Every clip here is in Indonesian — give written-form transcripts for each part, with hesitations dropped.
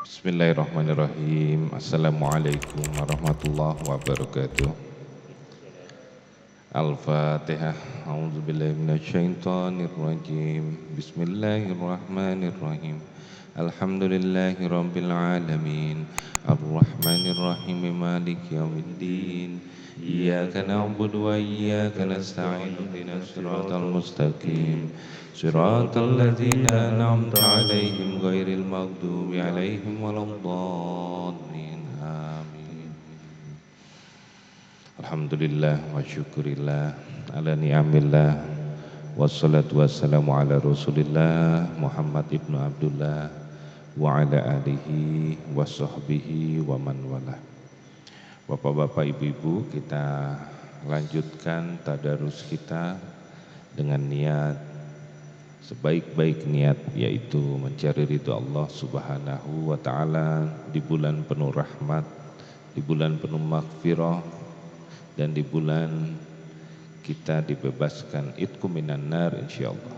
Bismillahirrahmanirrahim. Assalamualaikum warahmatullahi wabarakatuh. Al-Fatihah. A'udzubillahi minasyaitonirrajim. Bismillahirrahmanirrahim. Alhamdulillahi rabbil alamin. Ar-Rahmanirrahim. Maliki yaumiddin. Iyyaka na'budu wa iyyaka nasta'in. Ihdinas siratal mustaqim. Siratal ladzina an'amta 'alaihim ghairil maghdubi 'alaihim waladdallin. Amin. Alhamdulillah wa syukurillah ala ni'amillah. Wassalatu wassalamu ala Rasulillah Muhammad ibnu Abdullah wa ala alihi wa sahbihi wa man walah. Bapak-bapak, ibu-ibu, kita lanjutkan tadarus kita dengan niat sebaik-baik niat, yaitu mencari ridha Allah Subhanahu wa ta'ala di bulan penuh rahmat, di bulan penuh maghfirah, dan di bulan kita dibebaskan itqu minan nar insyaallah.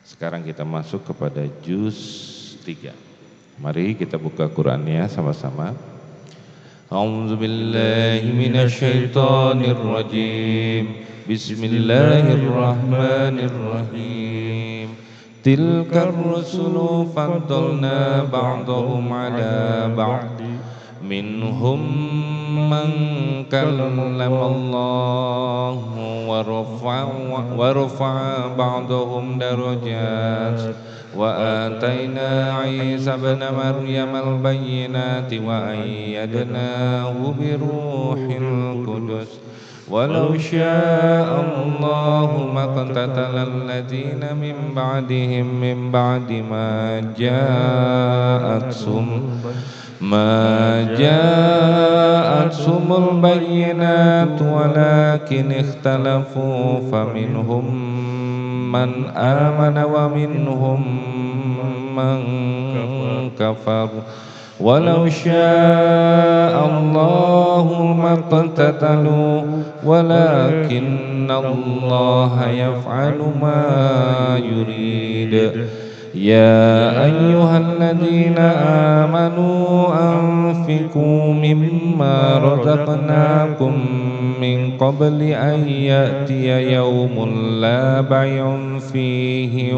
Sekarang kita masuk kepada juz 3. Mari kita buka Qur'annya sama-sama. A'udzu billahi minasyaitonir rajim. Bismillahirrahmanirrahim. Tilkar rusulu faddalna ba'dahum ala ba'd. Minhum man kallama Allah wa rafa'a ba'dahum darajat. وآتينا عيسى ابن مريم البينات وأيدناه بروح القدس ولو شاء الله ما اقتتل الذين من بعدهم من بعد ما جاءتهم البينات ولكن اختلفوا فمنهم من آمن ومنهم من كفر ولو شاء الله ما اقتتلوا ولكن الله يفعل ما يريد يا أيها الذين آمنوا أنفقوا مما رزقناكم من قبل أن يأتي يوم لا بيع فيه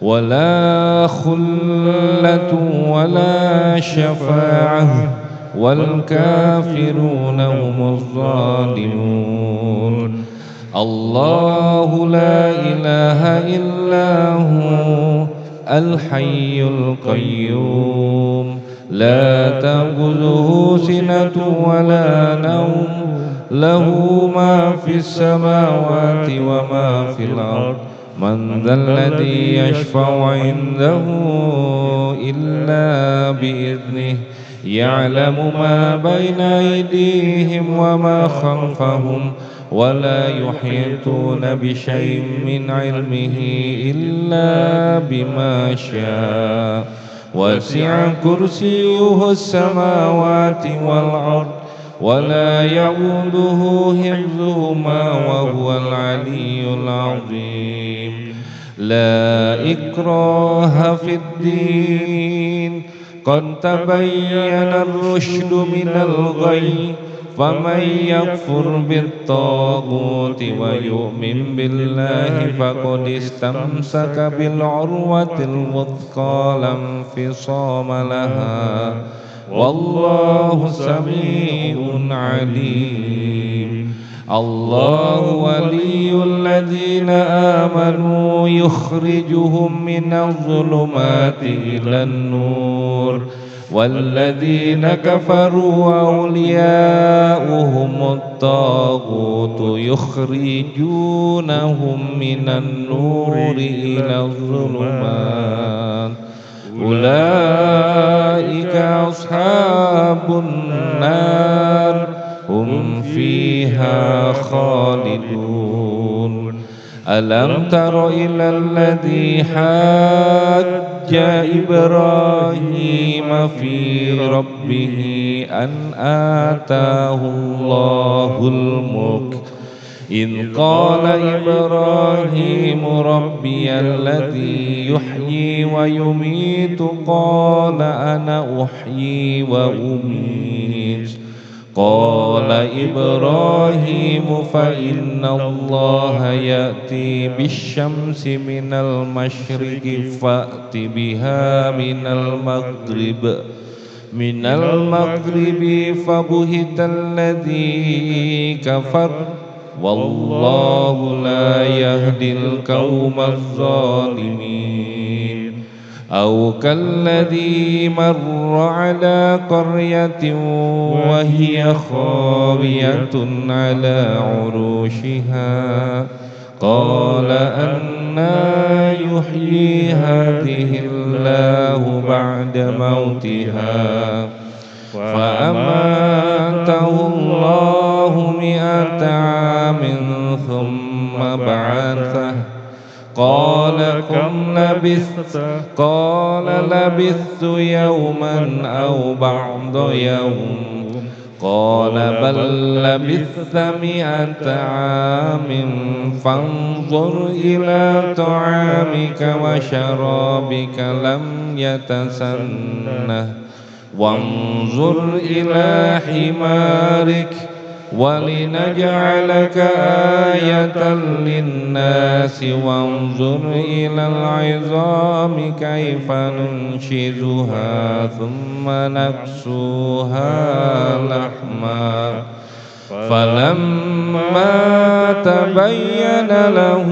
ولا خلة ولا شفاعة والكافرون هم الظالمون الله لا إله إلا هو الحي القيوم لا تأخذه سنة ولا نوم له ما في السماوات وما في الأرض من ذا الذي يشفع عنده إلا بإذنه يعلم ما بين أيديهم وما خلفهم ولا يحيطون بشيء من علمه إلا بما شاء وسع كرسيه السماوات والأرض ولا يؤوده حفظهما وهو العلي العظيم لا إكراه في الدين قد تبين الرشد من الغي فمن يكفر بالطاغوت ويؤمن بالله فقد استمسك بالعروة الوثقى لا انفصام لها والله سميع عليم الله ولي الذين آمنوا يخرجهم من الظلمات إلى النور والذين كفروا أولياؤهم الطاغوت يخرجونهم من النور إلى الظلمات أولئك أصحاب النار هم فيها خالدون ألم تر إلى الذي حاج إبراهيم في ربه أن آتاه الله الملك إذ قال إبراهيم ربي الذي يحيي ويميت قال أنا أحيي وأميت قال إبراهيم فإن الله يأتي بالشمس من المشرق فأت بها من المغرب فبهت الذي كفر والله لا يهدي القوم الظالمين أو كالذي مر على قرية وهي خاوية على عروشها قال أنى يحيي هذه الله بعد موتها فأماته الله 100 عام ثم بعثه قال كم لبثت قال لبثت يوما أو بعض يوم قال بل لبثت 100 عام فانظر إلى طعامك وشرابك لم يتسنه وانظر إلى حمارك ولنجعلك آية للناس وانظر إلى العظام كيف ننشزها ثم نكسوها لحما فلما تبين له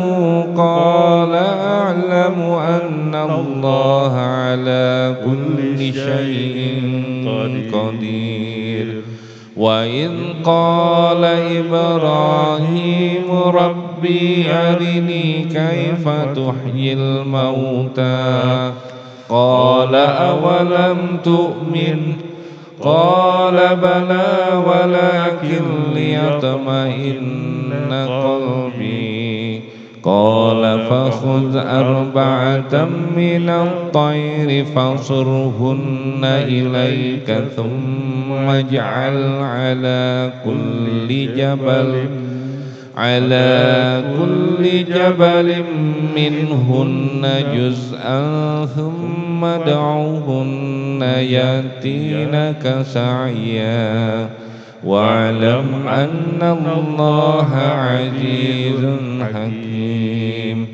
قال أعلم أن الله على كل شيء قدير وإذ قال إبراهيم ربي أرني كيف تحيي الموتى قال أولم تؤمن قال بلى ولكن ليطمئن قلبي قال فخذ 4 من الطير فصرهن إليك ثم اجعل على كل جبل منهن جزءا ثم ادعوهن يأتينك سعيا واعلم أن الله عزيز حكيم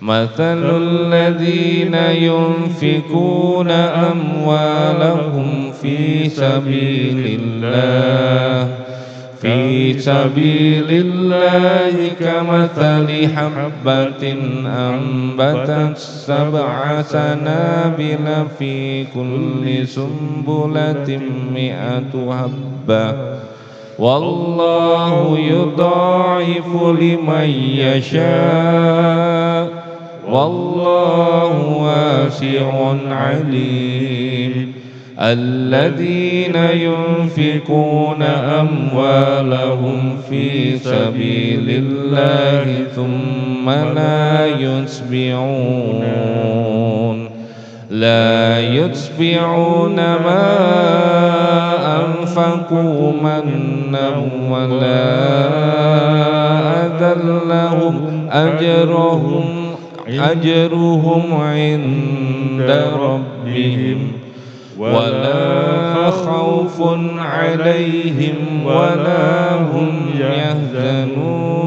مثل الذين ينفقون أموالهم في سبيل الله كمثل حبة أنبتت 7 سنابل في كل سنبلة 100 حبة والله يضاعف لمن يشاء والله واسع عليم الذين ينفقون أموالهم في سبيل الله ثم لا يتبعون ما أنفقوا منا ولا أذى لهم أجرهم عند ربهم ولا خوف عليهم ولا هم يحزنون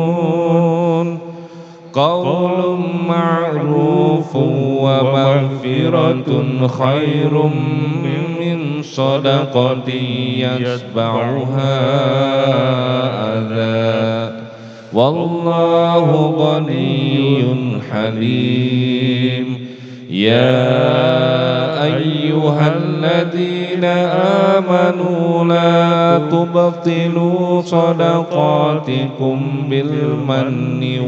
قول معروف ومغفرة خير من صدقة يتبعها أذى والله غني حليم يا أيها الذين آمنوا لا تبطلوا صدقاتكم بالمن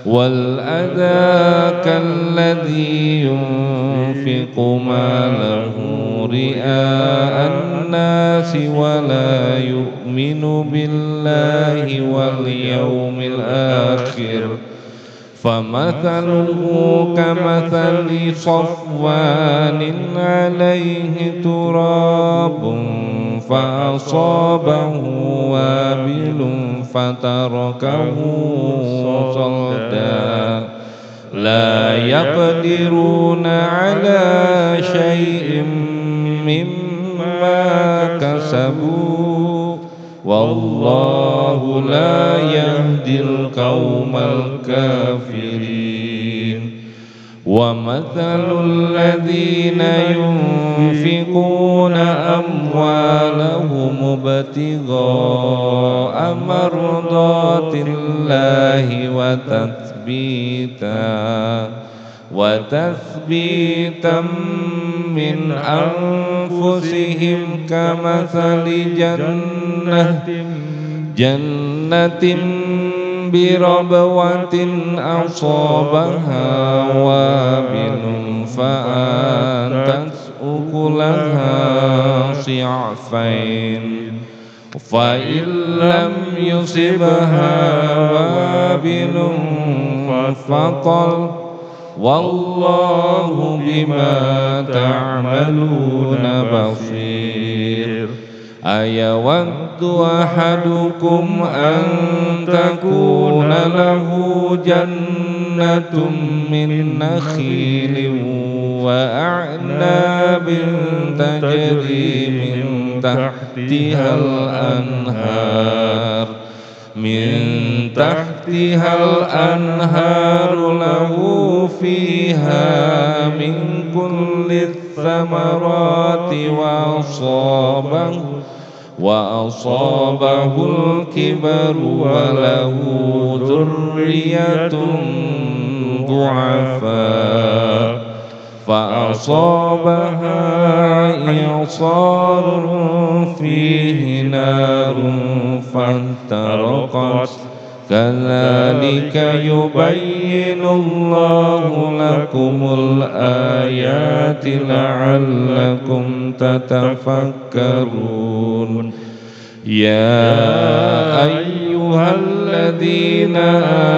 والأذى كالذي ينفق ماله رئاء الناس ولا يؤمن بالله واليوم الآخر فمثله كمثل صفوان عليه تراب فأصابه وابل فتركه صلدا لا يقدرون على شيء مما كسبوا والله لا يهدي القوم الكافرين ومثل الذين ينفقون أموالهم ابتغاء مرضات الله وتثبيتا من أنفسهم كمثل جنة بربوة أصابها وابل فآتت أكلها ضعفين فإن لم يصبها وابل فطل والله بما تعملون بصير أيود أحدكم أن تكون له جنة من نخيل وأعناب تجري من تحتها الأنهار له فيها من كل الثمرات وأصابه الكبر وله ذرية ضعفاء فأصابها إعصار فيه نار فاحترقت كذلك يبين الله لكم الآيات لعلكم تتفكرون يا أيها الذين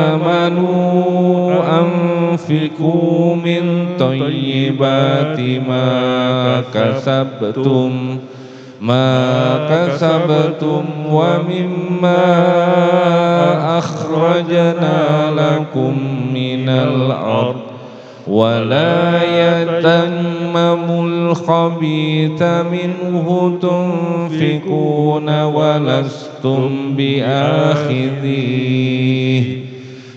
آمنوا أنفقوا من طيبات ما كسبتم ومما أخرجنا لكم من الأرض ولا يتيمموا الخبيث منه تنفقون ولستم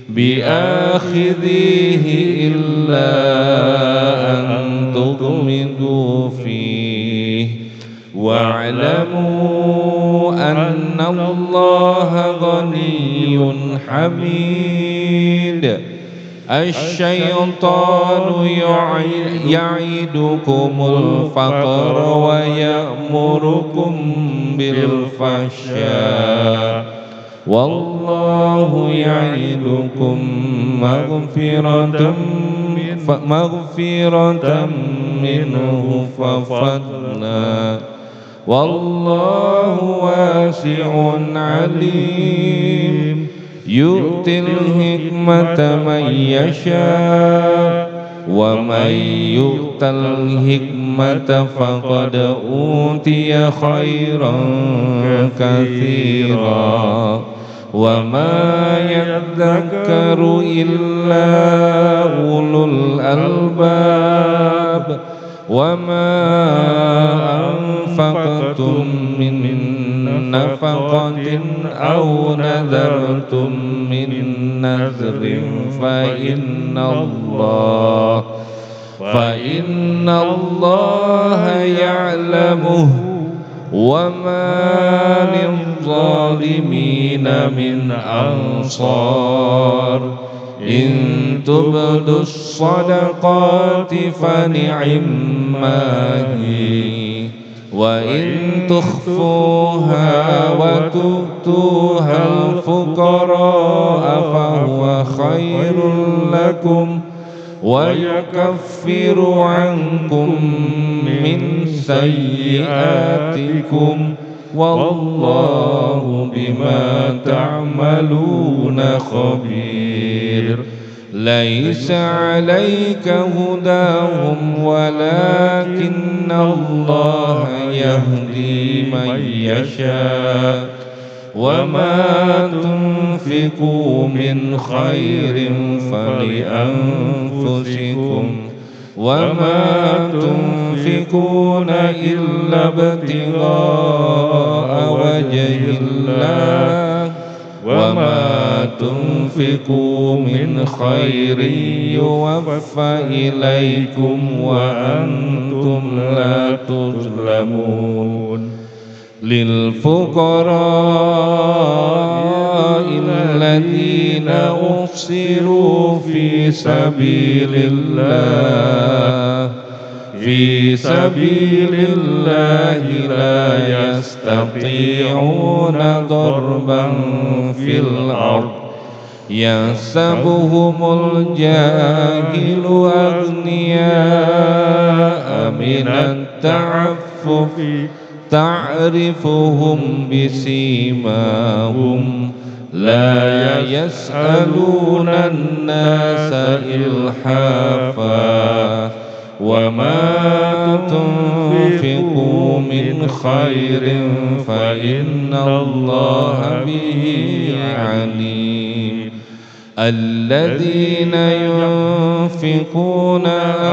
بآخذيه إلا أن تغمضوا فيه واعلموا أن الله غني حميد الشيطان يعدكم الفقر ويأمركم بالفحشاء والله يعدكم مغفرة منه وفضلا والله واسع عليم يؤتي الحكمة من يشاء ومن يؤت الحكمة فقد أوتي خيرا كثيرا وما يذكر إلا أولو الألباب وما أنفقتم من نفقة أو نذرتم من نذر فإن الله يعلمه وما للظالمين من أنصار إن تبدوا الصدقات فنعما هي وإن تخفوها وتؤتوها الفقراء فهو خير لكم ويكفر عنكم من سيئاتكم والله بما تعملون خبير ليس عليك هداهم ولكن الله يهدي من يشاء وما تنفقوا من خير فلأنفسكم وما تنفقون إلا ابتغاء وجه الله وما تنفقوا من خير يوفى إليكم وأنتم لا تظلمون للفقراء الذين أحصروا في سبيل الله لا يستطيعون ضربا في الأرض يحسبهم الجاهل أغنياء من التعفف تعرفهم بسيماهم لا يسألون الناس إلحافا وما تنفقوا من خير فإن الله به عليم الذين ينفقون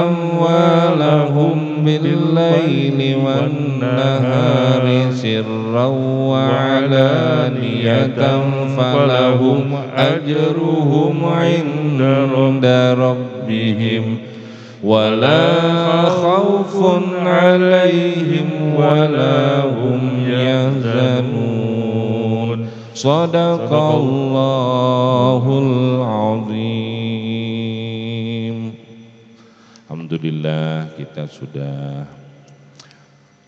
أموالهم بالليل والنهار سرا وعلانية فلهم أجرهم عند ربهم ولا خوف عليهم ولا هم يحزنون Sadaqallahul azim. Alhamdulillah kita sudah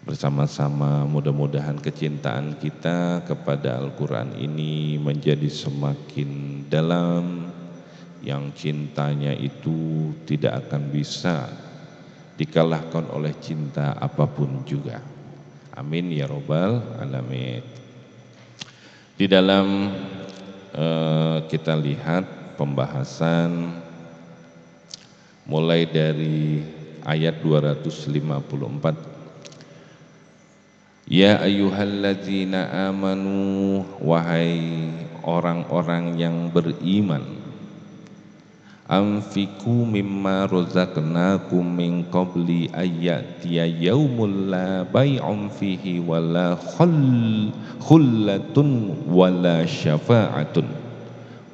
bersama-sama, mudah-mudahan kecintaan kita kepada Al-Quran ini menjadi semakin dalam, yang cintanya itu tidak akan bisa dikalahkan oleh cinta apapun juga. Amin ya robbal alamin. Di dalam kita lihat pembahasan mulai dari ayat 254. Ya ayyuhalladzina amanu, wahai orang-orang yang beriman, anfiqu mimma razaqnakum min qabli ayyatiya yaumul la bai'un fihi wala khullatun wala syafa'atun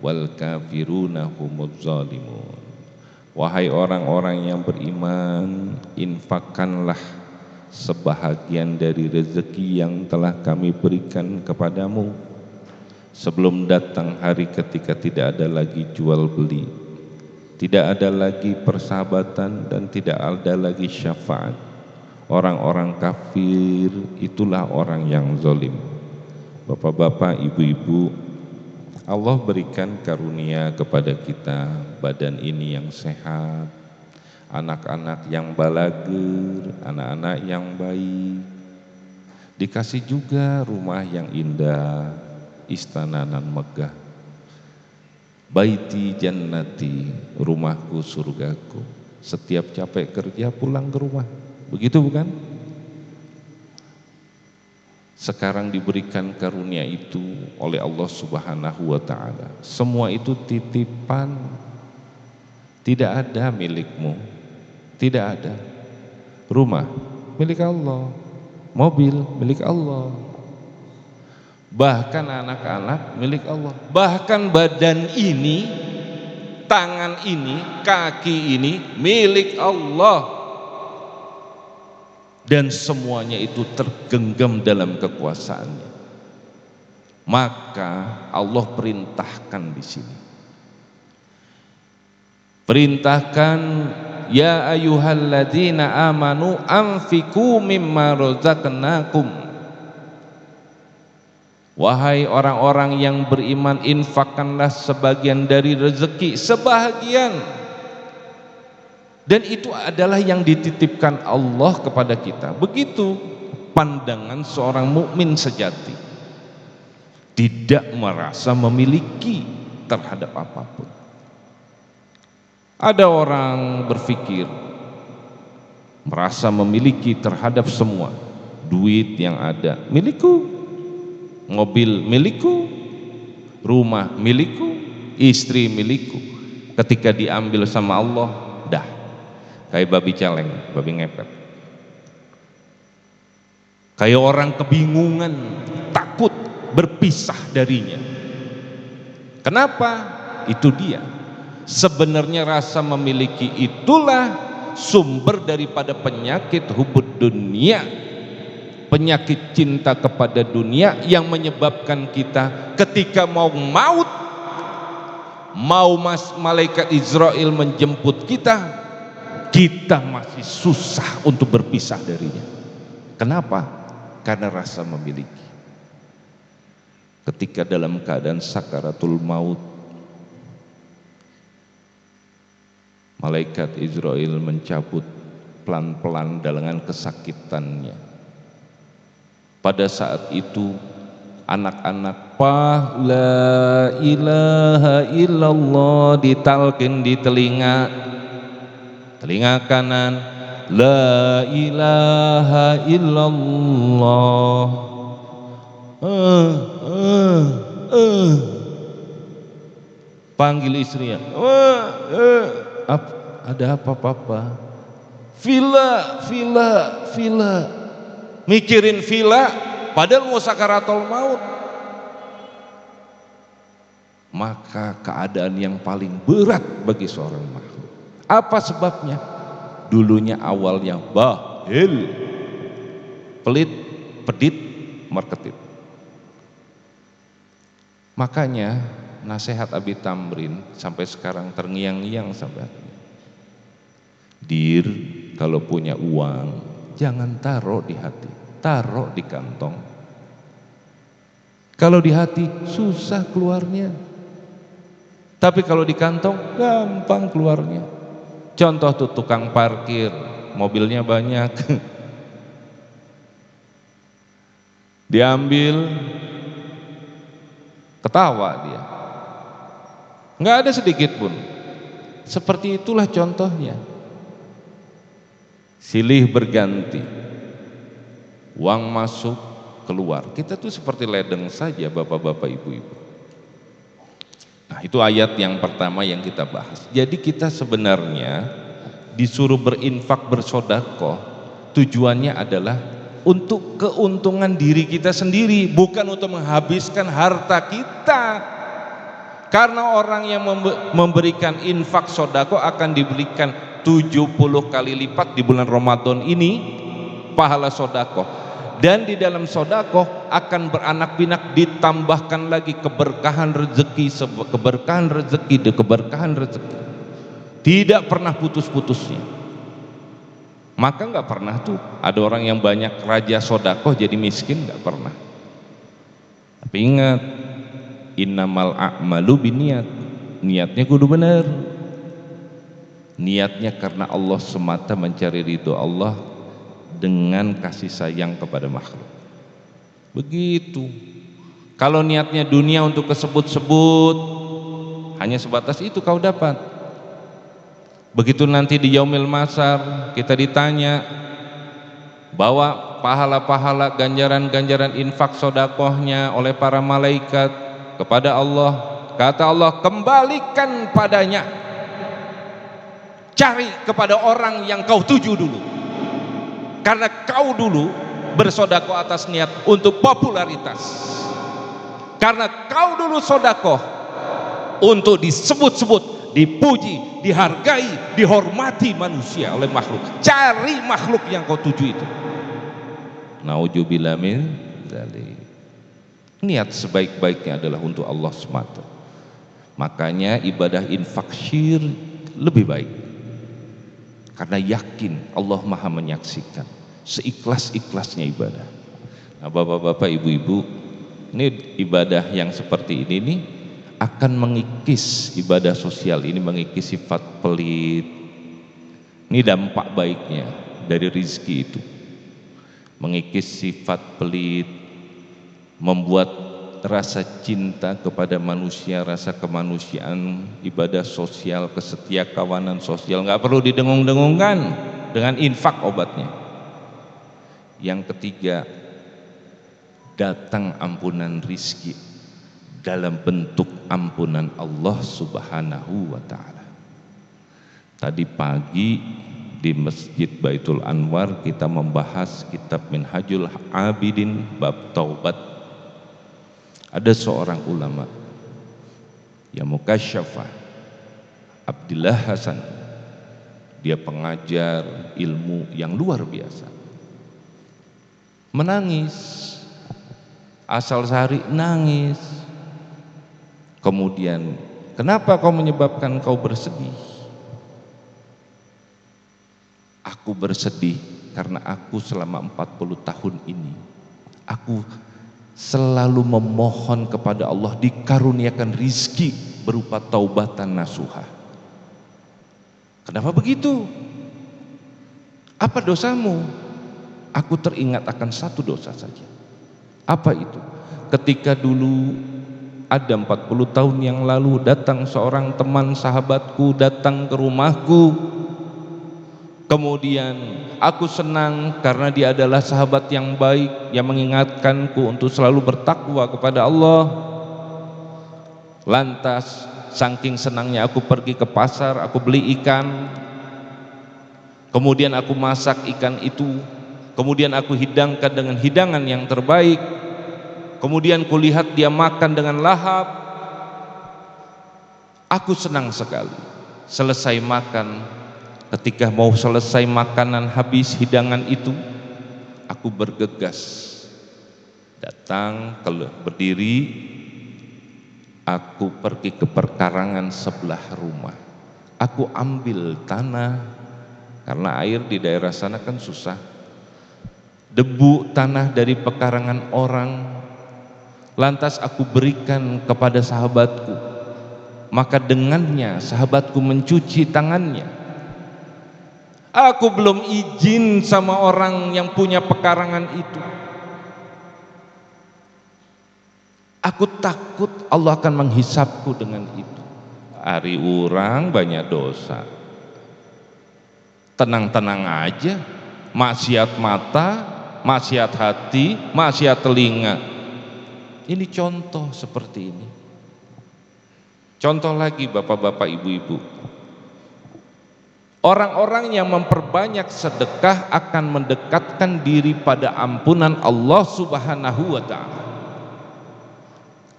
wal kafiruna humuz zalimun. Wahai orang-orang yang beriman, infakkanlah sebahagian dari rezeki yang telah kami berikan kepadamu sebelum datang hari ketika tidak ada lagi jual beli, tidak ada lagi persahabatan, dan tidak ada lagi syafaat. Orang-orang kafir itulah orang yang zalim. Bapak-bapak, ibu-ibu, Allah berikan karunia kepada kita badan ini yang sehat, anak-anak yang balaghir, anak-anak yang baik, dikasih juga rumah yang indah, istana nan megah. Baiti jannati, rumahku surgaku. Setiap capek kerja pulang ke rumah. Begitu bukan? Sekarang diberikan karunia itu oleh Allah Subhanahu wa ta'ala. Semua itu titipan, tidak ada milikmu, tidak ada. Rumah milik Allah, mobil milik Allah, bahkan anak-anak milik Allah, bahkan badan ini, tangan ini, kaki ini milik Allah, dan semuanya itu tergenggam dalam kekuasaannya. Maka Allah perintahkan di sini, perintahkan, ya ayyuhalladzina amanu anfiqu mimma razaqnakum. Wahai orang-orang yang beriman, infakkanlah sebagian dari rezeki, sebahagian. Dan itu adalah yang dititipkan Allah kepada kita. Begitu pandangan seorang mukmin sejati, tidak merasa memiliki terhadap apapun. Ada orang berpikir, merasa memiliki terhadap semua. Duit yang ada milikku, mobil milikku, rumah milikku, istri milikku. Ketika diambil sama Allah, dah kayak babi celeng, babi ngepet. Kayak orang kebingungan, takut berpisah darinya. Kenapa? Itu dia. Sebenarnya rasa memiliki itulah sumber daripada penyakit hubud dunia, penyakit cinta kepada dunia yang menyebabkan kita ketika mau maut, malaikat Israel menjemput kita masih susah untuk berpisah darinya. Kenapa? Karena rasa memiliki. Ketika dalam keadaan sakaratul maut, malaikat Israel mencabut pelan-pelan dengan kesakitannya. Pada saat itu anak-anak la ilaha illallah ditalkin di telinga kanan, la ilaha illallah. Panggil istrinya, ada apa papa? Villa, mikirin villa, padahal mau sakaratul maut. Maka keadaan yang paling berat bagi seorang makhluk. Apa sebabnya? Dulunya awalnya bahil, pelit, pedit, merketit. Makanya nasihat Abi Tamrin sampai sekarang terngiang-ngiang sampai akhirnya. Dir, kalau punya uang jangan taruh di hati, taruh di kantong. Kalau di hati susah keluarnya, tapi kalau di kantong gampang keluarnya. Contoh tuh tukang parkir, mobilnya banyak, diambil, ketawa dia, nggak ada sedikit pun. Seperti itulah contohnya. Silih berganti, uang masuk keluar, kita tuh seperti ledeng saja bapak-bapak ibu-ibu. Nah itu ayat yang pertama yang kita bahas. Jadi kita sebenarnya disuruh berinfak, bersodakoh, tujuannya adalah untuk keuntungan diri kita sendiri, bukan untuk menghabiskan harta kita. Karena orang yang memberikan infak sodakoh akan diberikan 70 kali lipat di bulan Ramadan ini pahala sodakoh. Dan di dalam sodakoh akan beranak pinak, ditambahkan lagi keberkahan rezeki, keberkahan rezeki, tidak pernah putus-putusnya. Maka nggak pernah tuh ada orang yang banyak raja sodakoh jadi miskin, nggak pernah. Tapi ingat, innamal a'malu biniat, niatnya kudu benar. Niatnya karena Allah semata, mencari ridho Allah dengan kasih sayang kepada makhluk. Begitu. Kalau niatnya dunia untuk kesebut-sebut, hanya sebatas itu kau dapat. Begitu nanti di yaumil masar kita ditanya, bawa pahala-pahala, ganjaran-ganjaran infak sodakohnya oleh para malaikat kepada Allah. Kata Allah, kembalikan padanya, cari kepada orang yang kau tuju dulu, karena kau dulu bersodakoh atas niat untuk popularitas, karena kau dulu sodakoh untuk disebut-sebut, dipuji, dihargai, dihormati manusia oleh makhluk. Cari makhluk yang kau tuju itu. Nauzubillah min dzalik. Niat sebaik-baiknya adalah untuk Allah semata. Makanya ibadah infak syir lebih baik, karena yakin Allah maha menyaksikan, seikhlas-ikhlasnya ibadah. Nah bapak-bapak ibu-ibu, ini ibadah yang seperti ini nih akan mengikis, ibadah sosial ini mengikis sifat pelit. Ini dampak baiknya dari rizki itu, mengikis sifat pelit, membuat rasa cinta kepada manusia, rasa kemanusiaan, ibadah sosial, kesetiakawanan sosial, nggak perlu didengung-dengungkan, dengan infak obatnya. Yang ketiga, datang ampunan rizki dalam bentuk ampunan Allah Subhanahu wa Ta'ala. Tadi pagi di Masjid Baitul Anwar kita membahas kitab Minhajul Abidin bab taubat. Ada seorang ulama yang mukasyafah, Abdullah Hasan, dia pengajar ilmu yang luar biasa, menangis, asal sehari nangis. Kemudian, kenapa kau menyebabkan kau bersedih? Aku bersedih karena aku selama 40 tahun ini aku selalu memohon kepada Allah dikaruniakan rizki berupa taubatan nasuha. Kenapa begitu? Apa dosamu? Aku teringat akan satu dosa saja. Apa itu? Ketika dulu ada 40 tahun yang lalu datang seorang teman sahabatku datang ke rumahku. Kemudian aku senang karena dia adalah sahabat yang baik yang mengingatkanku untuk selalu bertakwa kepada Allah. Lantas saking senangnya aku pergi ke pasar, aku beli ikan. Kemudian aku masak ikan itu. Kemudian aku hidangkan dengan hidangan yang terbaik. Kemudian kulihat dia makan dengan lahap. Aku senang sekali. Selesai makan, ketika mau selesai makanan habis hidangan itu, aku bergegas datang berdiri, aku pergi ke perkarangan sebelah rumah. Aku ambil tanah, karena air di daerah sana kan susah. Debu tanah dari pekarangan orang, lantas aku berikan kepada sahabatku. Maka dengannya sahabatku mencuci tangannya. Aku belum izin sama orang yang punya pekarangan itu. Aku takut Allah akan menghisapku dengan itu. Ari urang banyak dosa. Tenang-tenang aja. Maksiat mata, maksiat hati, maksiat telinga. Ini contoh seperti ini. Contoh lagi bapak-bapak, ibu-ibu. Orang-orang yang memperbanyak sedekah akan mendekatkan diri pada ampunan Allah Subhanahu wa Ta'ala.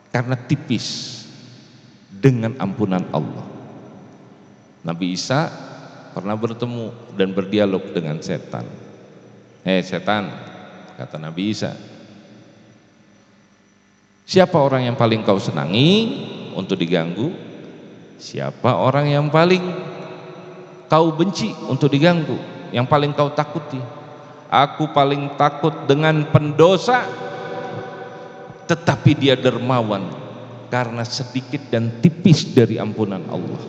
Karena tipis dengan ampunan Allah. Nabi Isa pernah bertemu dan berdialog dengan setan. Setan, kata Nabi Isa, siapa orang yang paling kau senangi untuk diganggu? Siapa orang yang paling kau benci untuk diganggu, yang paling kau takuti? Aku paling takut dengan pendosa, tetapi dia dermawan karena sedikit dan tipis dari ampunan Allah.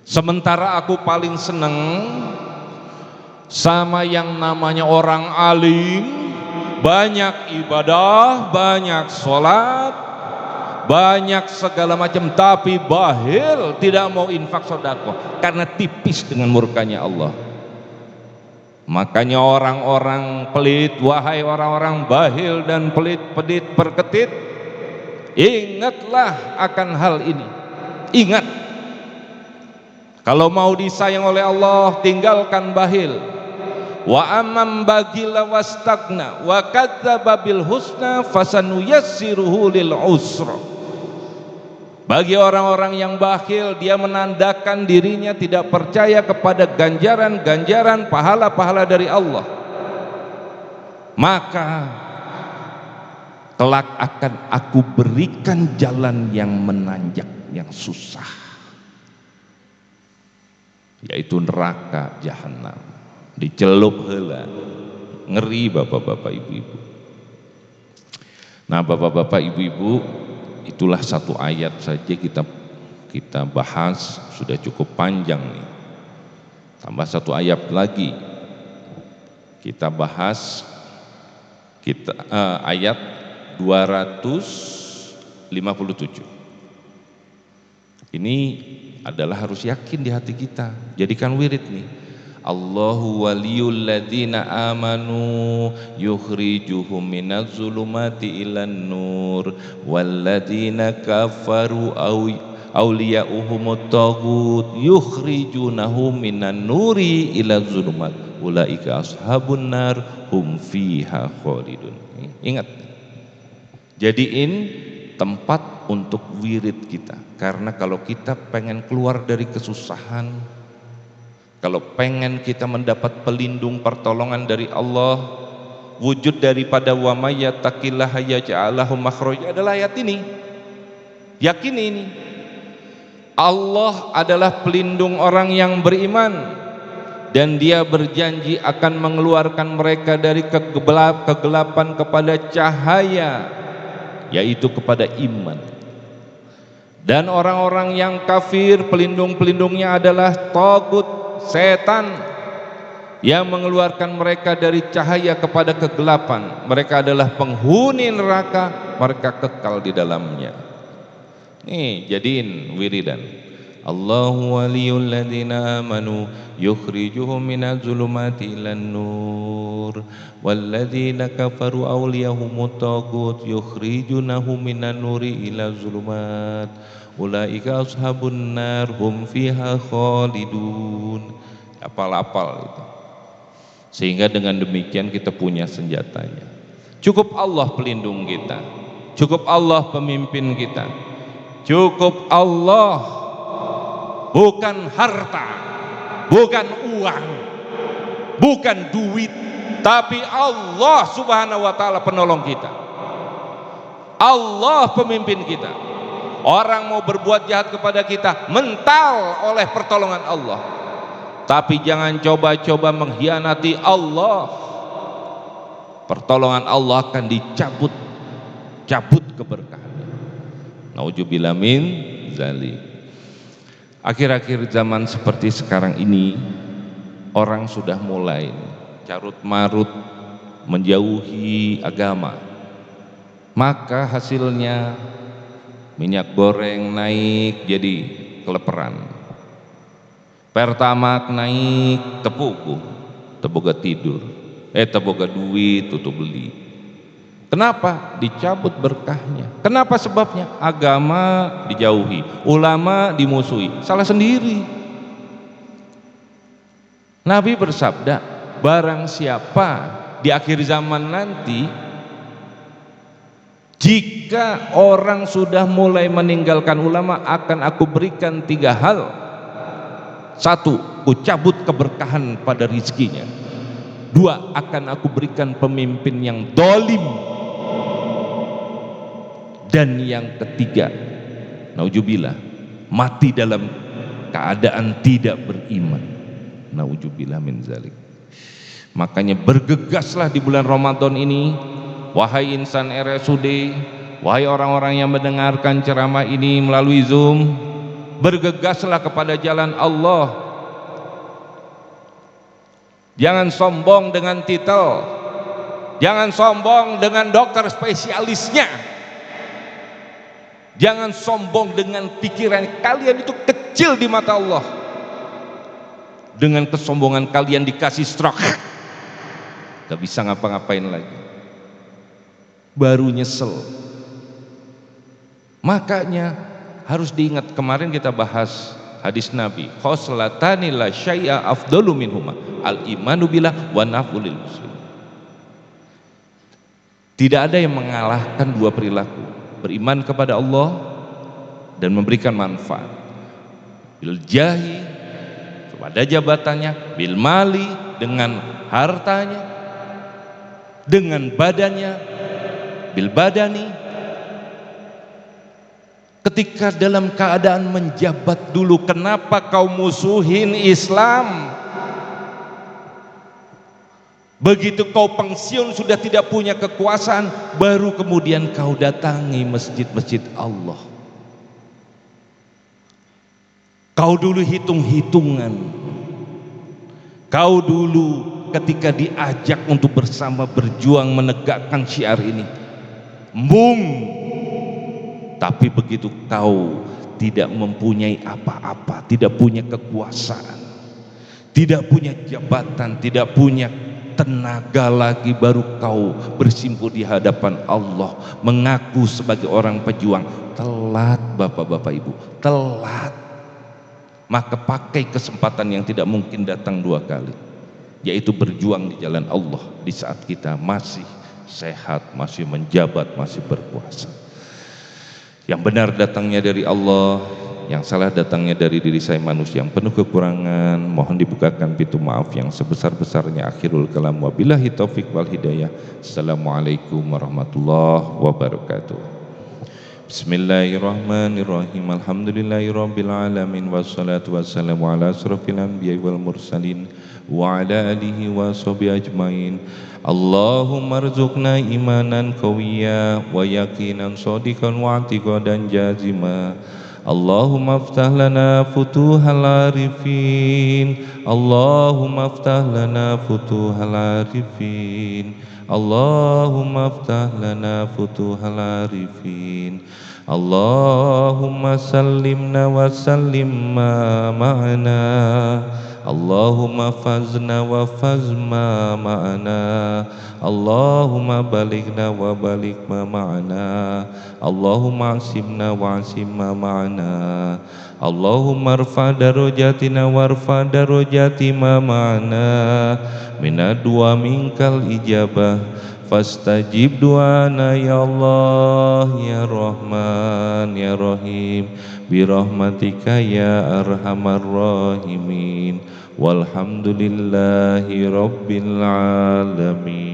Sementara aku paling senang sama yang namanya orang alim, banyak ibadah, banyak sholat, banyak segala macam, tapi bahil, tidak mau infak sedekah karena tipis dengan murkanya Allah. Makanya orang-orang pelit, wahai orang-orang bahil dan pelit, pedit, perketit, ingatlah akan hal ini. Ingat, kalau mau disayang oleh Allah, tinggalkan bahil. Wa amman bagila wastagna wa kadzdzaba bil husna fasanuyassiruhu lil usra. Bagi orang-orang yang bakhil, dia menandakan dirinya tidak percaya kepada ganjaran-ganjaran pahala-pahala dari Allah, maka kelak akan aku berikan jalan yang menanjak, yang susah, yaitu neraka jahanam. Dicelup heula, ngeri bapak-bapak, ibu-ibu. Nah, bapak-bapak, ibu-ibu, itulah satu ayat saja kita bahas, sudah cukup panjang nih. Tambah satu ayat lagi kita bahas, ayat 257. Ini adalah harus yakin di hati kita. Jadikan wirid nih. Allahu waliyul ladzina amanu yukhrijuhum minaz zulumati ilan nur walladzina kafaru awliya'uhumut taghut yukhrijunahum minan nuri ilaz zulumat ulaika ashabun nar hum fiha khalidun. Ingat, jadiin tempat untuk wirid kita, karena kalau kita pengen keluar dari kesusahan, kalau pengen kita mendapat pelindung pertolongan dari Allah, wujud daripada wa may yattaqillaha yaj'al lahu makhraja adalah ayat ini. Yakini ini. Allah adalah pelindung orang yang beriman, dan Dia berjanji akan mengeluarkan mereka dari kegelapan kepada cahaya, yaitu kepada iman. Dan orang-orang yang kafir, pelindung-pelindungnya adalah tagut, setan, yang mengeluarkan mereka dari cahaya kepada kegelapan. Mereka adalah penghuni neraka, mereka kekal di dalamnya. Nih, jadiin wiridan. Allahu waliyul ladzina amanu yukhrijuhum minaz zulumati ilan nur walladzina kafaru awliyahumut taghut yukhrijunahum minan nuri ilaz zulumat ulaika ashabun nar hum fiha khalidun. Apal-apal itu. Sehingga dengan demikian kita punya senjatanya. Cukup Allah pelindung kita, cukup Allah pemimpin kita, cukup Allah, bukan harta, bukan uang, bukan duit, tapi Allah subhanahu wa ta'ala penolong kita, Allah pemimpin kita. Orang mau berbuat jahat kepada kita, mental oleh pertolongan Allah, tapi jangan coba-coba mengkhianati Allah. Pertolongan Allah akan dicabut, cabut keberkahan. Nauzubillah min zalik. Akhir-akhir zaman seperti sekarang ini, orang sudah mulai carut marut menjauhi agama. Maka hasilnya minyak goreng naik jadi keleperan, pertamax naik tepuku, teboga tidur, teboga duit tutup beli. Kenapa? Dicabut berkahnya. Kenapa sebabnya? Agama dijauhi, ulama dimusuhi, salah sendiri. Nabi bersabda, barang siapa di akhir zaman nanti, jika orang sudah mulai meninggalkan ulama, akan aku berikan 3 hal. 1, ku cabut keberkahan pada rizkinya. 2, akan aku berikan pemimpin yang dolim. Dan yang ketiga, nauzubillah, mati dalam keadaan tidak beriman. Nauzubillah min zalik. Makanya bergegaslah di bulan Ramadan ini, wahai insan RSUD, wahai orang-orang yang mendengarkan ceramah ini melalui Zoom, bergegaslah kepada jalan Allah. Jangan sombong dengan titel, jangan sombong dengan dokter spesialisnya, jangan sombong dengan pikiran kalian itu kecil di mata Allah. Dengan kesombongan kalian dikasih stroke, gak bisa ngapa-ngapain lagi, baru nyesel. Makanya harus diingat, kemarin kita bahas hadis Nabi, khoslatani la syai'a afdalu minhuma, al imanu billah wa naf'ulil muslim. Tidak ada yang mengalahkan 2 perilaku, beriman kepada Allah dan memberikan manfaat. Bil jahi, pada jabatannya, bil mali, dengan hartanya, dengan badannya, bil badani. Ketika dalam keadaan menjabat dulu, kenapa kau musuhin Islam? Begitu kau pensiun sudah tidak punya kekuasaan, baru kemudian kau datangi masjid-masjid Allah. Kau dulu hitung-hitungan, kau dulu ketika diajak untuk bersama berjuang menegakkan syiar ini, embung. Tapi begitu kau tidak mempunyai apa-apa, tidak punya kekuasaan, tidak punya jabatan, tidak punya tenaga lagi, baru kau bersimpuh di hadapan Allah mengaku sebagai orang pejuang, telat Bapak-bapak Ibu, telat. Maka pakai kesempatan yang tidak mungkin datang dua kali, yaitu berjuang di jalan Allah di saat kita masih sehat, masih menjabat, masih berkuasa. Yang benar datangnya dari Allah, yang salah datangnya dari diri saya manusia yang penuh kekurangan. Mohon dibukakan pintu maaf yang sebesar-besarnya. Akhirul kalam, wabillahi taufik wal hidayah. Assalamualaikum warahmatullahi wabarakatuh. Bismillahirrahmanirrahim. Alhamdulillahirabbil alamin, wassalatu wassalamu ala asrofil anbiya'i wal mursalin wa ala alihi wa sahbihi ajmain. Allahumma rzuqna imanan qawiyya wa yaqinan shadiqan wa i'tiqadan jazima. Allahumma aftah lana futuhal arifin. Allahumma aftah lana futuhal arifin. Allahumma aftah lana futuhal arifin. Allahumma sallimna wa sallim ma ma'ana. Allahumma fazna wa fazma ma'ana. Allahumma balighna wa baligh ma ma'ana. Allahumma asimna wa asim ma ma'ana. Allahumma arfa darajatina warfa darajati ma ma'ana. Minadwa minkal ijabah, fastajib du'ana ya Allah ya Rahman ya Rahim, birahmatika ya arhamar rahimin. Walhamdulillahi rabbil alamin.